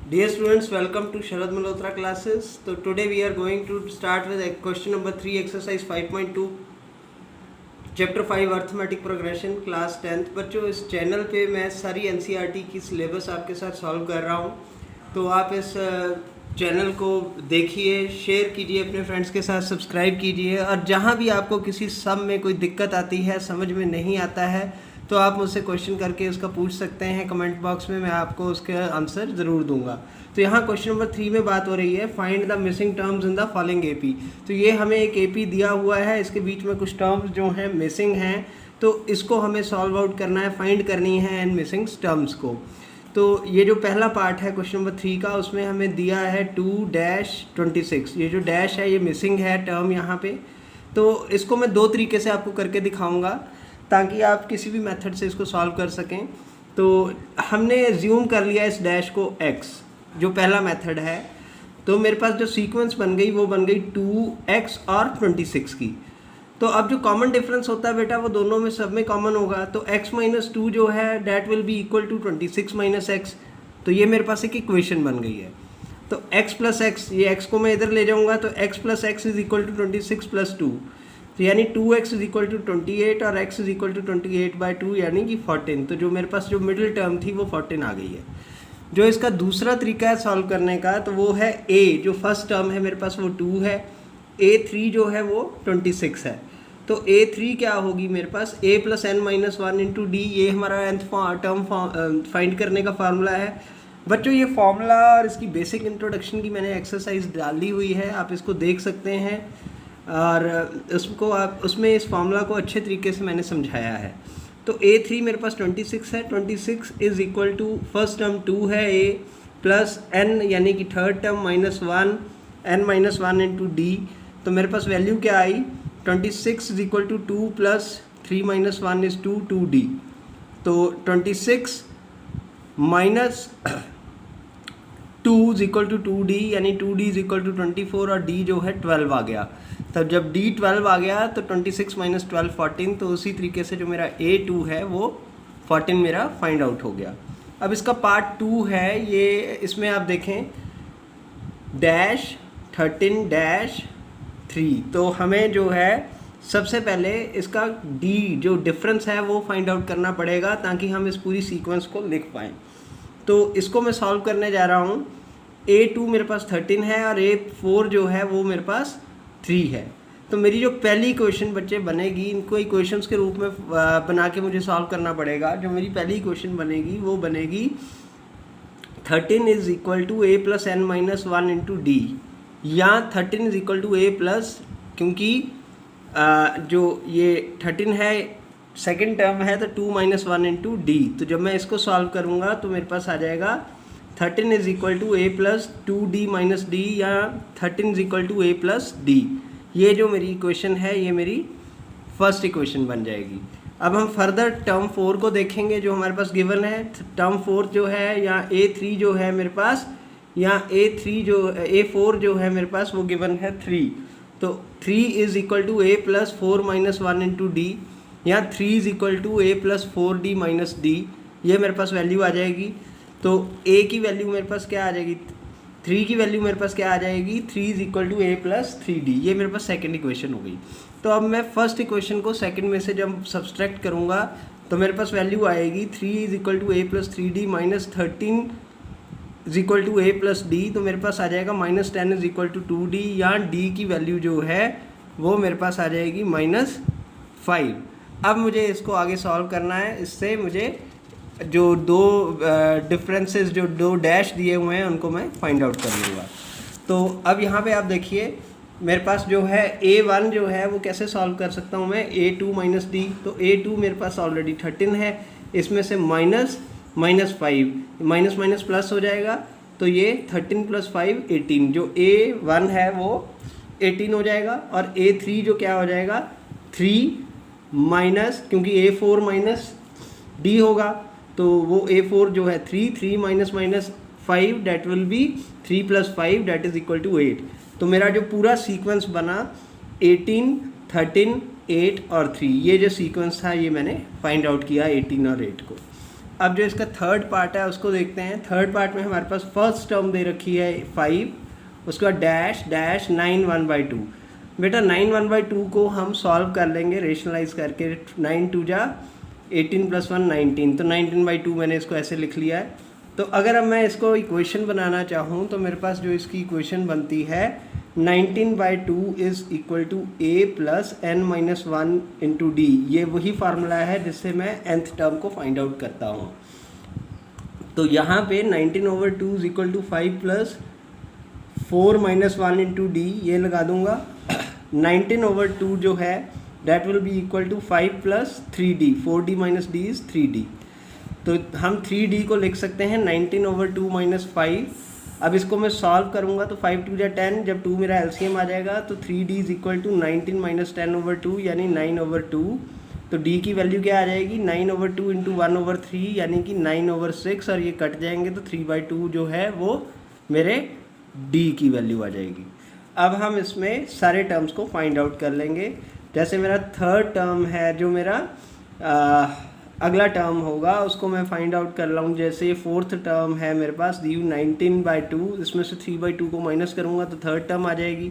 Dear students, welcome to Sharad Malhotra classes. So today we are going to start with question number 3, exercise 5.2, chapter 5 arithmetic progression, class 10th। बच्चों, इस channel पे मैं सारी NCERT की syllabus आपके साथ solve कर रहा हूँ, तो आप इस चैनल को देखिए, शेयर कीजिए अपने फ्रेंड्स के साथ, सब्सक्राइब कीजिए। और जहाँ भी आपको किसी सम में कोई दिक्कत आती है, समझ में नहीं आता है, तो आप मुझसे क्वेश्चन करके उसका पूछ सकते हैं कमेंट बॉक्स में, मैं आपको उसके आंसर ज़रूर दूंगा। तो यहाँ क्वेश्चन नंबर 3 में बात हो रही है find the missing terms in the following AP. तो ये हमें एक एपी दिया हुआ है, इसके बीच में कुछ टर्म्स जो हैं मिसिंग हैं, तो इसको हमें सॉल्व आउट करना है, फाइंड करनी है इन मिसिंग टर्म्स को। तो ये जो पहला पार्ट है क्वेश्चन नंबर 3 का, उसमें हमें दिया है 2-26। ये जो डैश है ये मिसिंग है टर्म यहाँ पे। तो इसको मैं दो तरीके से आपको करके दिखाऊंगा ताकि आप किसी भी मेथड से इसको सॉल्व कर सकें। तो हमने ज्यूम कर लिया इस डैश को x, जो पहला मेथड है। तो मेरे पास जो सीक्वेंस बन गई वो बन गई 2x और 26 की। तो अब जो कॉमन डिफरेंस होता है बेटा, वो दोनों में सब में कॉमन होगा। तो x - 2 जो है that will be equal to 26 - x। तो ये मेरे पास एक इक्वेशन बन गई है। तो x + x, ये x को मैं इधर ले जाऊंगा, तो x + x is equal to 26 + 2, तो यानी 2x इज इक्वल टू 28 और x इज इक्वल टू 28/2 यानी कि 14। तो जो मेरे पास जो मिडिल टर्म थी वो 14 आ गई है। जो इसका दूसरा तरीका है सॉल्व करने का, तो वो है a, जो फर्स्ट टर्म है मेरे पास वो 2 है, a3 जो है वो 26 है। तो a3 क्या होगी मेरे पास, a + n - 1 × d, ये हमारा nth टर्म फाइंड करने का फार्मूला है। बच्चों, ये फार्मूला और इसकी बेसिक इंट्रोडक्शन की मैंने एक्सरसाइज डाली हुई है, आप इसको देख सकते हैं। और उसको आप उसमें इस फार्मूला को अच्छे तरीके से मैंने समझाया है। तो a3 मेरे पास 26 है, 26 is equal to first term 2 है a प्लस n यानी कि थर्ड टर्म -1 n - 1 × d। तो मेरे पास वैल्यू क्या आई, 26 is equal to 2 + 3 - 1 is 2, 2d। तो 26 - 2 इज इक्वल टू 2d, यानी 2d इज इक्वल टू 24 और d जो है 12 आ गया। तब जब d 12 आ गया तो 26 - 12 14। तो उसी तरीके से जो मेरा a2 है वो 14 मेरा फाइंड आउट हो गया। अब इसका पार्ट 2 है, ये इसमें आप देखें -13-3। तो हमें जो है सबसे पहले इसका d जो डिफरेंस है वो फाइंड आउट करना पड़ेगा ताकि हम इस पूरी सीक्वेंस को लिख पाएँ। तो इसको मैं सॉल्व करने जा रहा हूँ। a2 मेरे पास 13 है और a4 जो है वो मेरे पास 3 है। तो मेरी जो पहली इक्वेशन बच्चे बनेगी, इनको इक्वेशंस के रूप में बना के मुझे सॉल्व करना पड़ेगा। जो मेरी पहली इक्वेशन बनेगी वो बनेगी 13 is equal to a + n - 1 × d, या 13 is equal to a plus, क्योंकि जो ये 13 है सेकेंड टर्म है, तो 2 - 1 × d। तो जब मैं इसको सॉल्व करूँगा तो मेरे पास आ जाएगा 13 is equal to a + 2d - d, या 13 is equal to a + d। ये जो मेरी इक्वेशन है ये मेरी फर्स्ट इक्वेशन बन जाएगी। अब हम फर्दर टर्म 4 को देखेंगे जो हमारे पास गिवन है। टर्म 4 जो है, या a3 जो है मेरे पास, या a4 जो है मेरे पास वो गिवन है 3। तो 3 is equal to a + 4 - 1 × d, या 3 is equal to a + 4d - d। ये मेरे पास वैल्यू आ जाएगी। तो a की वैल्यू मेरे पास क्या आ जाएगी, 3 की वैल्यू मेरे पास क्या आ जाएगी, 3 is equal to a + 3d। ये मेरे पास सेकंड इक्वेशन हो गई। तो अब मैं फर्स्ट इक्वेशन को सेकंड में से जब सब्सट्रैक्ट करूँगा तो मेरे पास वैल्यू आएगी 3 is equal to a + 3d - 13 is equal to a + d। तो मेरे पास आ जाएगा -10 इज इक्वल टू 2d, या d की वैल्यू जो है वो मेरे पास आ जाएगी -5। अब मुझे इसको आगे सॉल्व करना है। इससे मुझे जो दो डिफरेंसेस, जो दो डैश दिए हुए हैं, उनको मैं फाइंड आउट कर लूँगा। तो अब यहाँ पे आप देखिए मेरे पास जो है a1 जो है वो कैसे सॉल्व कर सकता हूँ मैं, a2 - d। तो a2 मेरे पास ऑलरेडी 13 है, इसमें से -5 प्लस हो जाएगा, तो ये 13 + 5 18। जो a1 है वो 18 हो जाएगा, और a3 जो क्या हो जाएगा 3 माइनस, क्योंकि a4 - d होगा, तो वो a4 जो है 3 -5 that will be 3 + 5 that is equal to 8। तो मेरा जो पूरा सीक्वेंस बना 18, 13, 8 और 3, ये जो सीक्वेंस था ये मैंने फाइंड आउट किया 18 और 8 को। अब जो इसका थर्ड पार्ट है उसको देखते हैं। थर्ड पार्ट में हमारे पास फर्स्ट टर्म दे रखी है 5, उसके बाद डैश डैश 9 1/2। बेटा 9 1/2 को हम सॉल्व कर लेंगे रेशनलाइज करके। 9 2 जा 18 + 1 19, तो 19/2 मैंने इसको ऐसे लिख लिया है। तो अगर अब मैं इसको इक्वेशन बनाना चाहूँ तो मेरे पास जो इसकी इक्वेशन बनती है 19/2 is equal to a + n-1 × d। ये वही फार्मूला है जिससे मैं nth टर्म को फाइंड आउट करता हूँ। तो यहाँ पे 19/2 इज इक्वल टू 5 + 4 - 1 × d ये लगा दूंगा। 19/2 जो है that will be equal to 5 + 3d, 4d - d is 3d। तो हम 3d को लिख सकते हैं 19/2 - 5। अब इसको मैं सॉल्व करूंगा तो 5 2 = 10, जब 2 मेरा एलसीएम आ जाएगा तो 3d इज इक्वल टू 19 - 10/2 यानी 9/2। तो d की वैल्यू क्या आ जाएगी 9/2 × 1/3 यानी कि 9/6, और ये कट जाएंगे तो 3/2 जो है वो मेरे d की वैल्यू आ जाएगी। अब हम इसमें सारे टर्म्स को फाइंड आउट कर लेंगे। जैसे मेरा थर्ड टर्म है, जो मेरा अगला टर्म होगा उसको मैं फाइंड आउट कर रहा हूँ। जैसे फोर्थ टर्म है मेरे पास दी 19/2, इसमें से 3/2 को माइनस करूँगा तो थर्ड टर्म आ जाएगी।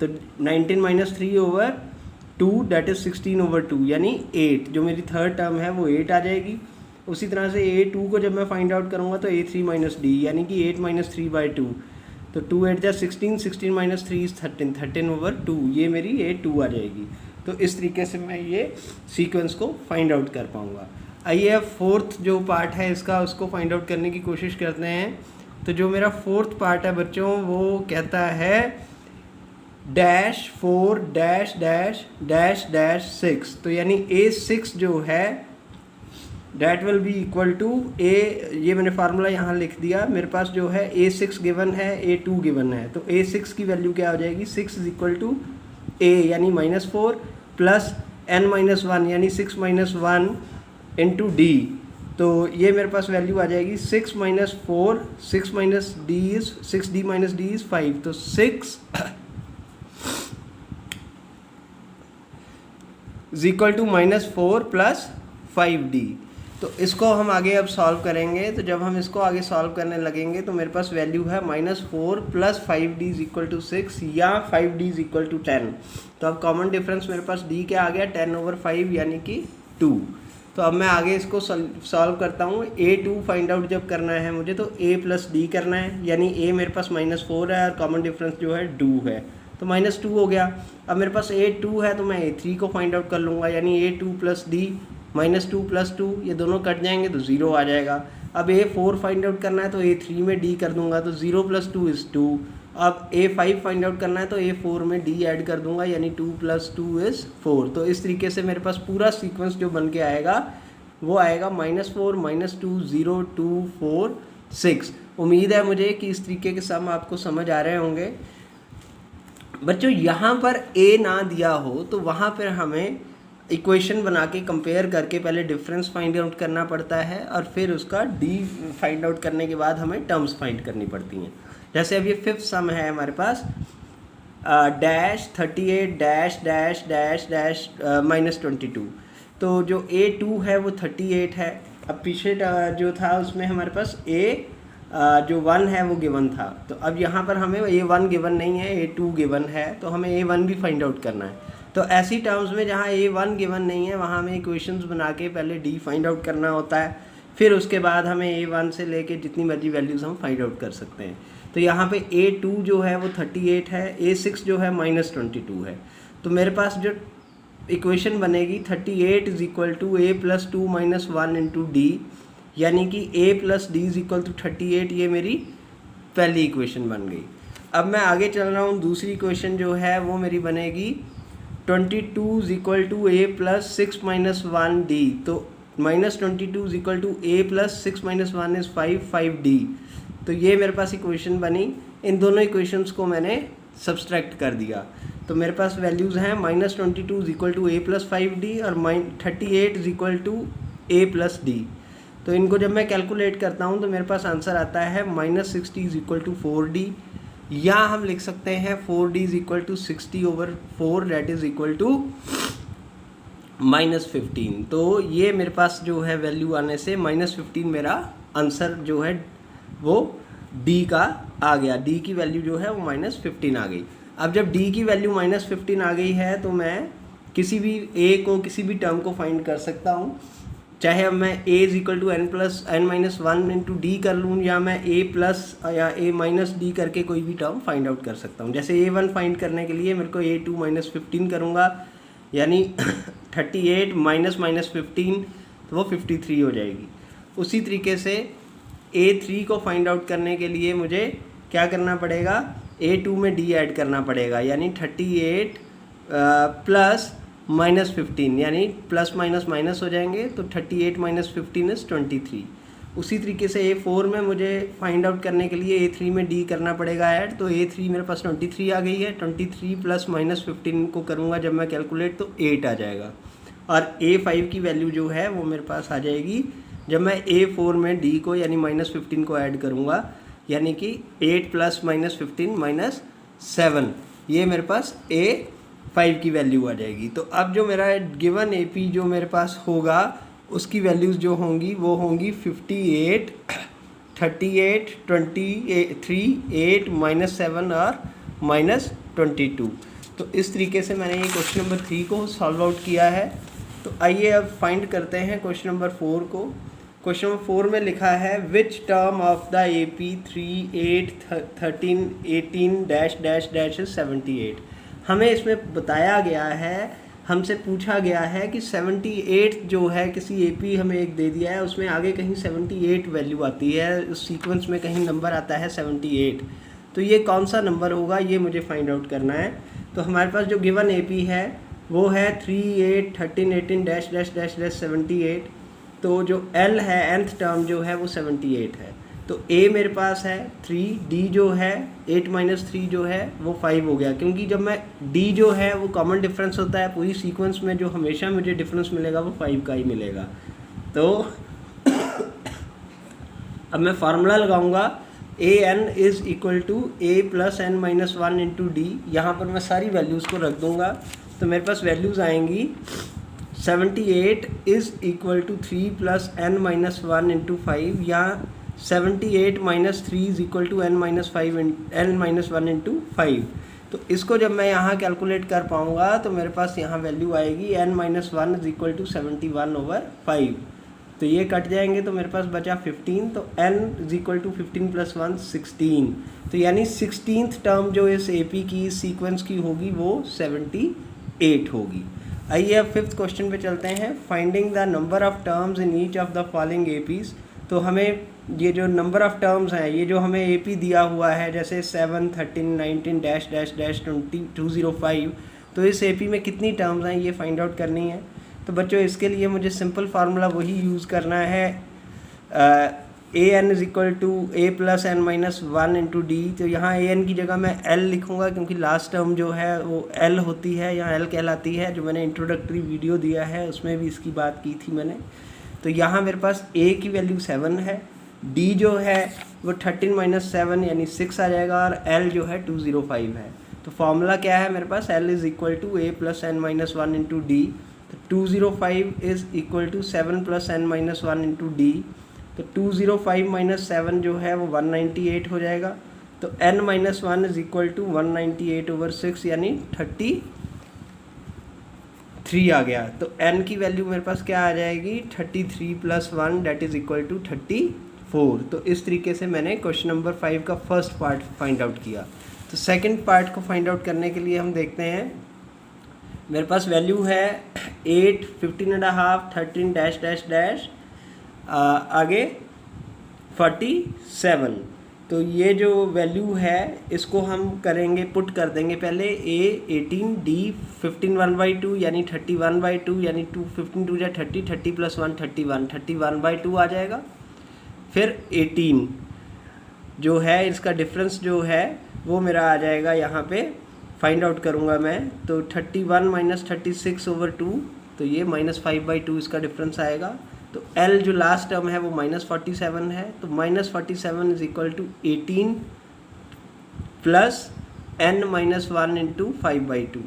तो 19 - 3/2 दैट इज़ 16/2 यानी 8। जो मेरी थर्ड टर्म है वो 8 आ जाएगी। उसी तरह से a2 को जब मैं फाइंड आउट करूँगा तो a3 - d यानी कि 8 - 3/2। तो 2 8 जा 16, 16 - 3 is 13, 13/2 ये मेरी a2 आ जाएगी। तो इस तरीके से मैं ये सीक्वेंस को फाइंड आउट कर पाऊँगा। आइए अब फोर्थ जो पार्ट है इसका उसको फाइंड आउट करने की कोशिश करते हैं। तो जो मेरा फोर्थ पार्ट है बच्चों वो कहता है -4 --- 6। तो यानी a6 जो है that will be equal to a, ये मैंने फार्मूला यहाँ लिख दिया। मेरे पास जो है a6 गिवन है, a2 गिवन है। तो a6 की वैल्यू क्या हो जाएगी 6 इज इक्वल टू a यानी -4 + n-1 यानी 6 - 1 × d। तो ये मेरे पास वैल्यू आ जाएगी 6 - 4, 6 - d is 6d - d is 5। तो 6 इज इक्वल टू -4 + 5d। तो इसको हम आगे अब सॉल्व करेंगे। तो जब हम इसको आगे सॉल्व करने लगेंगे तो मेरे पास वैल्यू है -4 + 5d इज इक्वल टू 6 या 5d इज इक्वल टू 10। तो अब कॉमन डिफरेंस मेरे पास d क्या आ गया 10/5 यानी कि 2। तो अब मैं आगे इसको सॉल्व करता हूँ। a2 फाइंड आउट जब करना है मुझे तो a + d करना है, यानी a मेरे पास -4 है और कॉमन डिफरेंस जो है 2 है तो -2 हो गया। अब मेरे पास a2 है तो मैं a3 को फाइंड आउट कर लूँगा, यानी a2 + d -2 + 2 ये दोनों कट जाएंगे तो 0 आ जाएगा। अब a4 फाइंड आउट करना है तो a3 में d कर दूंगा तो 0 + 2 इज़ 2। अब a5 फाइंड आउट करना है तो a4 में d ऐड कर दूंगा यानी 2 + 2 इज़ 4। तो इस तरीके से मेरे पास पूरा सीक्वेंस जो बन के आएगा वो आएगा -4 -2 0 2 4 6। उम्मीद है मुझे कि इस तरीके के सम आपको समझ आ रहे होंगे। बच्चों यहाँ पर a ना दिया हो तो वहाँ पर हमें इक्वेशन बना के कंपेयर करके पहले डिफरेंस फाइंड आउट करना पड़ता है और फिर उसका डी फाइंड आउट करने के बाद हमें टर्म्स फाइंड करनी पड़ती हैं। जैसे अब ये फिफ्थ सम है हमारे पास -38 -22। तो जो a2 है वो 38 है। अब पीछे जो था उसमें हमारे पास जो 1 है वो गिवन था। तो अब यहाँ पर हमें a1 गिवन नहीं है, a2 गिवन है, तो हमें a1 भी फाइंड आउट करना है। तो ऐसी टर्म्स में जहाँ a1 गिवन नहीं है वहाँ हमें इक्वेशंस बना के पहले d फाइंड आउट करना होता है, फिर उसके बाद हमें a1 से लेके जितनी मर्जी वैल्यूज़ हम फाइंड आउट कर सकते हैं। तो यहाँ पे a2 जो है वो 38 है, a6 जो है -22 है। तो मेरे पास जो इक्वेशन बनेगी 38 is equal to a + 2 - 1 × d, यानी कि a + d is equal to 38। ये मेरी पहली इक्वेशन बन गई। अब मैं आगे चल रहा हूँ। दूसरी इक्वेशन जो है वो मेरी बनेगी 22 is equal to a + 6 - 1 d। तो -22 is equal to a + 6 - 1 is 5d। तो ये मेरे पास इक्वेशन बनी। इन दोनों इक्वेशंस को मैंने सब्सट्रैक्ट कर दिया। तो मेरे पास वैल्यूज़ हैं -22 is equal to a + 5d और 38 is equal to a + d। तो इनको जब मैं कैलकुलेट करता हूँ तो मेरे पास आंसर आता है -60 इज इक्वल टू 4d, या हम लिख सकते हैं 4d is equal to 60/4 that is equal to -15। तो ये मेरे पास जो है वैल्यू आने से -15 मेरा आंसर जो है वो डी का आ गया। डी की वैल्यू जो है वो -15 आ गई। अब जब डी की वैल्यू -15 आ गई है तो मैं किसी भी ए को, किसी भी टर्म को फाइंड कर सकता हूँ। चाहे अब मैं a is equal to n plus n minus one into d कर लूँ, या मैं a प्लस या a माइनस डी करके कोई भी टर्म फाइंड आउट कर सकता हूँ। जैसे a1 फाइंड करने के लिए मेरे को a2 -15 करूँगा, यानी 38 माइनस -15 तो वो 53 हो जाएगी। उसी तरीके से a3 को फाइंड आउट करने के लिए मुझे क्या करना पड़ेगा, a2 में d ऐड करना पड़ेगा, यानी 38 प्लस -15, यानी प्लस माइनस माइनस हो जाएंगे, तो 38 माइनस 15 इज 23। उसी तरीके से a4 में मुझे फाइंड आउट करने के लिए a3 में d करना पड़ेगा ऐड, तो a3 मेरे पास 23 आ गई है। 23 प्लस -15 को करूँगा जब मैं कैलकुलेट तो 8 आ जाएगा। और a5 की वैल्यू जो है वो मेरे पास आ जाएगी जब मैं a4 में d को यानी -15 को ऐड करूँगा, यानी कि 8 प्लस -15 -7, ये मेरे पास a5 की वैल्यू आ जाएगी। तो अब जो मेरा गिवन AP जो मेरे पास होगा उसकी वैल्यूज़ जो होंगी वो होंगी 58, 38, 23, 8, -7 और -22। तो इस तरीके से मैंने ये क्वेश्चन नंबर 3 को सॉल्व आउट किया है। तो आइए अब फाइंड करते हैं क्वेश्चन नंबर 4 को। क्वेश्चन नंबर 4 में लिखा है which term of the AP 3, 8, 13, 18 dash dash dash 78। हमें इसमें बताया गया है, हमसे पूछा गया है कि 78 जो है, किसी AP हमें एक दे दिया है, उसमें आगे कहीं 78 वैल्यू आती है, उस सीक्वेंस में कहीं नंबर आता है 78। तो ये कौन सा नंबर होगा ये मुझे फाइंड आउट करना है। तो हमारे पास जो गिवन AP है वो है 3, 8, 13, 18 डैश डैश डैश डैश 78। तो जो L है, nth टर्म जो है वो 78 है। तो A मेरे पास है 3, D जो है 8 माइनस 3 जो है वो 5 हो गया, क्योंकि जब मैं D जो है वो कॉमन डिफरेंस होता है पूरी सीक्वेंस में, जो हमेशा मुझे डिफरेंस मिलेगा वो 5 का ही मिलेगा। तो अब मैं फार्मूला लगाऊंगा AN is equal to A plus n minus 1 into d. यहाँ पर मैं सारी वैल्यूज़ को रख दूंगा, तो मेरे पास वैल्यूज़ आएंगी 78 is equal to 3 plus n minus 1 into 5, या 78 minus 3 is equal to n minus 1 into 5। तो इसको जब मैं यहाँ कैलकुलेट कर पाऊँगा तो मेरे पास यहाँ वैल्यू आएगी n minus 1 is equal to 71/5। तो ये कट जाएंगे तो मेरे पास बचा 15, तो n is equal to 15 plus 1 16। तो यानी 16th टर्म जो इस AP की सीक्वेंस की होगी वो 78 होगी। आइए अब 5th क्वेश्चन पे चलते हैं। Finding the number of terms in each of the following APs। तो हमें ये जो नंबर ऑफ टर्म्स हैं, ये जो हमें AP दिया हुआ है, जैसे 7, 13, 19 डैश डैश डैश 205, तो इस AP में कितनी टर्म्स हैं ये फाइंड आउट करनी है। तो बच्चों इसके लिए मुझे सिंपल फार्मूला वही यूज़ करना है, AN is equal to A plus n minus 1 into d. तो यहाँ AN की जगह मैं L लिखूँगा, क्योंकि लास्ट टर्म जो है वो L होती है, यहाँ L कहलाती है। जो मैंने इंट्रोडक्टरी वीडियो दिया है उसमें भी इसकी बात की थी मैंने। तो यहाँ मेरे पास A की वैल्यू 7 है, D जो है वो 13 माइनस 7 यानी 6 आ जाएगा, और L जो है 205 है। तो फॉर्मूला क्या है मेरे पास, L is equal to A plus n minus 1 into d. तो 205 is equal to 7 plus n minus 1 into d. तो 205 माइनस 7 जो है वो 198 हो जाएगा। तो n minus 1 is equal to 198/6 यानी 33 आ गया। तो n की वैल्यू मेरे पास क्या आ जाएगी, 33 plus 1 that is equal to 34। तो इस तरीके से मैंने क्वेश्चन नंबर 5 का फर्स्ट पार्ट फाइंड आउट किया। तो सेकंड पार्ट को फाइंड आउट करने के लिए हम देखते हैं, मेरे पास वैल्यू है 8, 15.5, 13 डैश डैश डैश आगे 47। तो ये जो वैल्यू है इसको हम करेंगे, पुट कर देंगे पहले A 18, D 15 1/2 यानी 31/2 यानी 2 15 2 30, 30 प्लस 1 31, 31/2 आ जाएगा। फिर 18 जो है इसका डिफरेंस जो है वो मेरा आ जाएगा, यहाँ पे फाइंड आउट करूँगा मैं। तो 31 माइनस 36/2, तो ये -5/2 इसका डिफरेंस आएगा। तो L जो लास्ट टर्म है वो -47 है। तो -47 is equal to 18 plus n minus 1 into 5/2।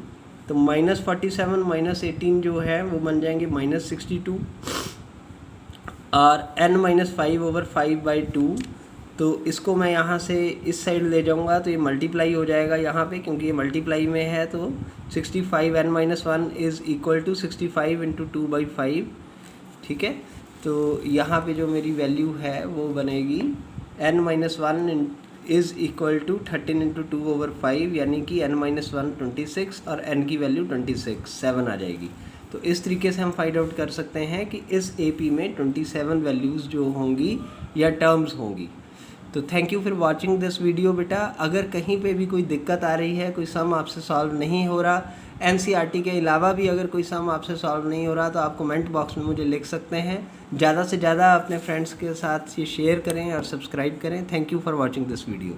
तो -47 -18 जो है वो बन जाएंगे -62 और n-5/5/2। तो इसको मैं यहाँ से इस साइड ले जाऊँगा तो ये मल्टीप्लाई हो जाएगा यहाँ पे, क्योंकि ये मल्टीप्लाई में है। तो 65 n-1 इज़ इक्वल टू 65 × 2/5, ठीक है। तो यहाँ पे जो मेरी वैल्यू है वो बनेगी n-1 इज़ इक्वल टू 13 × 2/5, यानी कि n-1 26 और n की वैल्यू 7 आ जाएगी। तो इस तरीके से हम फाइंड आउट कर सकते हैं कि इस AP में 27 वैल्यूज़ जो होंगी या टर्म्स होंगी। तो thank you for watching this video बेटा। अगर कहीं पे भी कोई दिक्कत आ रही है, कोई सम आपसे सॉल्व नहीं हो रहा, NCERT के अलावा भी अगर कोई सम आपसे सॉल्व नहीं हो रहा, तो आप कमेंट बॉक्स में मुझे लिख सकते हैं। ज़्यादा से ज़्यादा अपने फ्रेंड्स के साथ ये शेयर करें और सब्सक्राइब करें। Thank you for watching this video.